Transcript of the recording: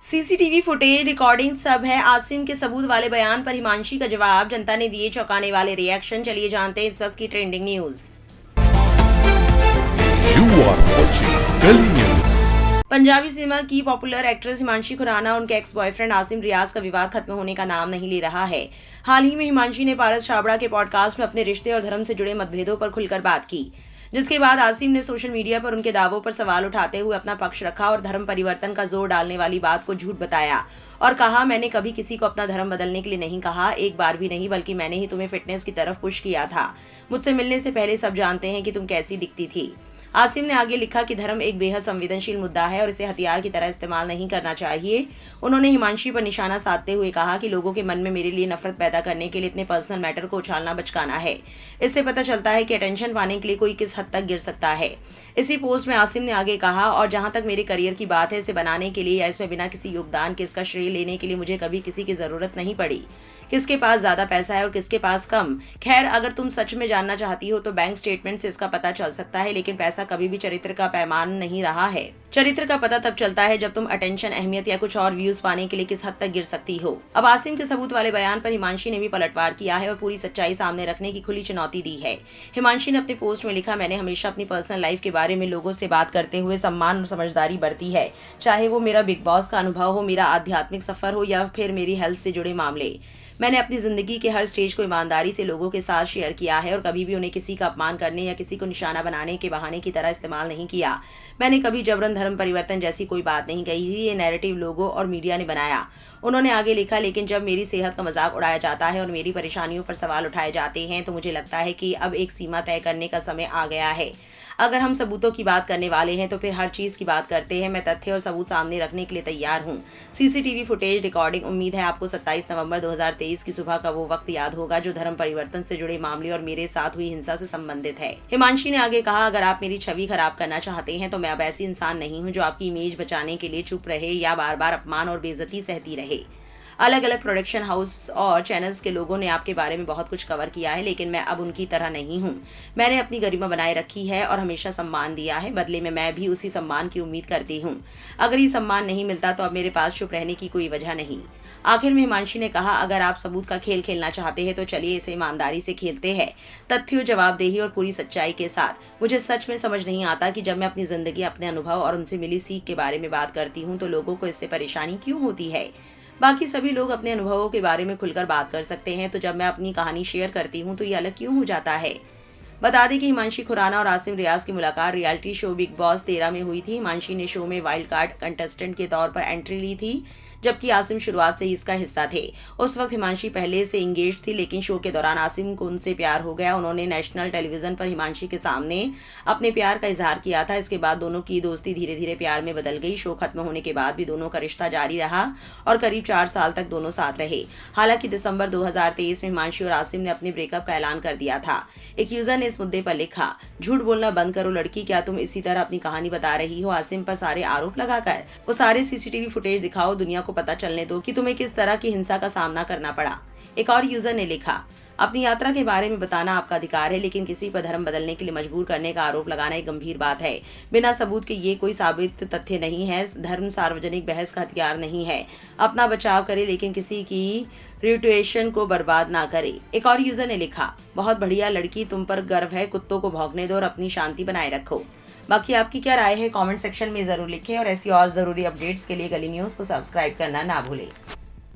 CCTV footage, recording सब है। आसिम के सबूत वाले बयान पर हिमांशी का जवाब, जनता ने दिए चौंकाने वाले रिएक्शन। चलिए जानते हैं इस वक्त की ट्रेंडिंग न्यूज। पंजाबी सिनेमा की पॉपुलर एक्ट्रेस हिमांशी खुराना और उनके एक्स बॉयफ्रेंड आसिम रियाज का विवाद खत्म होने का नाम नहीं ले रहा है। हाल ही में हिमांशी ने पारस छाबड़ा के पॉडकास्ट में अपने रिश्ते और धर्म से जुड़े मतभेदों पर खुलकर बात की, जिसके बाद आसिम ने सोशल मीडिया पर उनके दावों पर सवाल उठाते हुए अपना पक्ष रखा और धर्म परिवर्तन का जोर डालने वाली बात को झूठ बताया और कहा, मैंने कभी किसी को अपना धर्म बदलने के लिए नहीं कहा, एक बार भी नहीं, बल्कि मैंने ही तुम्हें फिटनेस की तरफ पुश किया था। मुझसे मिलने से पहले सब जानते हैं कि तुम कैसी दिखती थी। आसिम ने आगे लिखा कि धर्म एक बेहद संवेदनशील मुद्दा है और इसे हथियार की तरह इस्तेमाल नहीं करना चाहिए। उन्होंने हिमांशी पर निशाना साधते हुए कहा कि लोगों के मन में मेरे लिए नफरत पैदा करने के लिए इतने पर्सनल मैटर को उछालना बचकाना है। इससे पता चलता है कि अटेंशन पाने के लिए कोई किस हद तक गिर सकता है। इसी पोस्ट में आसिम ने आगे कहा, और जहां तक मेरे करियर की बात है, इसे बनाने के लिए या इसमें बिना किसी योगदान के इसका श्रेय लेने के लिए मुझे कभी किसी की जरूरत नहीं पड़ी। किसके पास ज्यादा पैसा है और किसके पास कम, खैर अगर तुम सच में जानना चाहती हो तो बैंक स्टेटमेंट से इसका पता चल सकता है, लेकिन पैसा कभी भी चरित्र का पैमान नहीं रहा है। चरित्र का पता तब चलता है जब तुम अटेंशन, अहमियत या कुछ और व्यूज पाने के लिए किस हद तक गिर सकती हो। अब आसिम के सबूत वाले बयान पर हिमांशी ने भी पलटवार किया है और पूरी सच्चाई सामने रखने की खुली चुनौती दी है। हिमांशी ने अपने पोस्ट में लिखा, मैंने हमेशा अपनी पर्सनल लाइफ के बारे में लोगों से बात करते हुए सम्मान और समझदारी बरती है, चाहे वो मेरा बिग बॉस का अनुभव हो, मेरा आध्यात्मिक सफर हो या फिर मेरी हेल्थ से जुड़े मामले। मैंने अपनी जिंदगी के हर स्टेज को ईमानदारी से लोगों के साथ शेयर किया है और कभी भी उन्हें किसी का अपमान करने या किसी को निशाना बनाने के बहाने की तरह इस्तेमाल नहीं किया। मैंने कभी जबरन धर्म परिवर्तन जैसी कोई बात नहीं कही थी, ये नैरेटिव लोगों और मीडिया ने बनाया। उन्होंने आगे लिखा, लेकिन जब मेरी सेहत का मजाक उड़ाया जाता है और मेरी परेशानियों पर सवाल उठाए जाते हैं तो मुझे लगता है कि अब एक सीमा तय करने का समय आ गया है। अगर हम सबूतों की बात करने वाले हैं तो फिर हर चीज की बात करते हैं। मैं तथ्य और सबूत सामने रखने के लिए तैयार हूं। CCTV footage, recording. उम्मीद है आपको 27 नवंबर 2023 की सुबह का वो वक्त याद होगा जो धर्म परिवर्तन से जुड़े मामले और मेरे साथ हुई हिंसा से संबंधित है। हिमांशी ने आगे कहा, अगर आप मेरी छवि खराब करना चाहते हैं तो मैं अब ऐसी इंसान नहीं हूं जो आपकी इमेज बचाने के लिए चुप रहे या बार बार अपमान और बेइज्जती सहती रहे। अलग अलग प्रोडक्शन हाउस और चैनल्स के लोगों ने आपके बारे में बहुत कुछ कवर किया है, लेकिन मैं अब उनकी तरह नहीं हूं। मैंने अपनी गरिमा बनाए रखी है और हमेशा सम्मान दिया है, बदले में मैं भी उसी सम्मान की उम्मीद करती हूं। अगर ये सम्मान नहीं मिलता तो अब मेरे पास चुप रहने की कोई वजह नहीं। आखिर में हिमांशी ने कहा, अगर आप सबूत का खेल खेलना चाहते हैं तो चलिए इसे ईमानदारी से खेलते हैं, तथ्यों, जवाबदेही और पूरी सच्चाई के साथ। मुझे सच में समझ नहीं आता कि जब मैं अपनी जिंदगी, अपने अनुभव और उनसे मिली सीख के बारे में बात करती हूँ तो लोगों को इससे परेशानी क्यों होती है। बाकी सभी लोग अपने अनुभवों के बारे में खुलकर बात कर सकते हैं, तो जब मैं अपनी कहानी शेयर करती हूँ तो ये अलग क्यों हो जाता है। बता दें कि हिमांशी खुराना और आसिम रियाज की मुलाकात रियलिटी शो बिग बॉस 13 में हुई थी। हिमांशी ने शो में वाइल्ड कार्ड कंटेस्टेंट के तौर पर एंट्री ली थी, जबकि आसिम शुरुआत से ही इसका हिस्सा थे। उस वक्त हिमांशी पहले से इंगेज थी, लेकिन शो के दौरान आसिम को उनसे प्यार हो गया। उन्होंने नेशनल टेलीविजन पर हिमांशी के सामने अपने प्यार का इजहार किया था। इसके बाद दोनों की दोस्ती धीरे धीरे प्यार में बदल गई। शो खत्म होने के बाद भी दोनों का रिश्ता जारी रहा और करीब 4 साल तक दोनों साथ रहे। हालांकि दिसंबर 2023 में हिमांशी और आसिम ने अपने ब्रेकअप का ऐलान कर दिया था। एक यूजर ने इस मुद्दे पर लिखा, झूठ बोलना बंद करो लड़की, क्या तुम इसी तरह अपनी कहानी बता रही हो आसिम पर सारे आरोप लगाकर? वो सारे सीसीटीवी फुटेज दिखाओ, दुनिया को पता चलने दो कि तुम्हें किस तरह की हिंसा का सामना करना पड़ा। एक और यूजर ने लिखा, अपनी यात्रा के बारे में बताना आपका अधिकार है, लेकिन किसी पर धर्म बदलने के लिए मजबूर करने का आरोप लगाना एक गंभीर बात है। बिना सबूत के ये कोई साबित तथ्य नहीं है। धर्म सार्वजनिक बहस का हथियार नहीं है। अपना बचाव करे, लेकिन किसी की रेपुटेशन को बर्बाद ना करे। एक और यूजर ने लिखा, बहुत बढ़िया लड़की, तुम पर गर्व है, कुत्तों को भौंकने दो और अपनी शांति बनाए रखो। बाकी आपकी क्या राय है कमेंट सेक्शन में जरूर लिखें और ऐसी और जरूरी अपडेट्स के लिए गली न्यूज को सब्सक्राइब करना ना भूलें।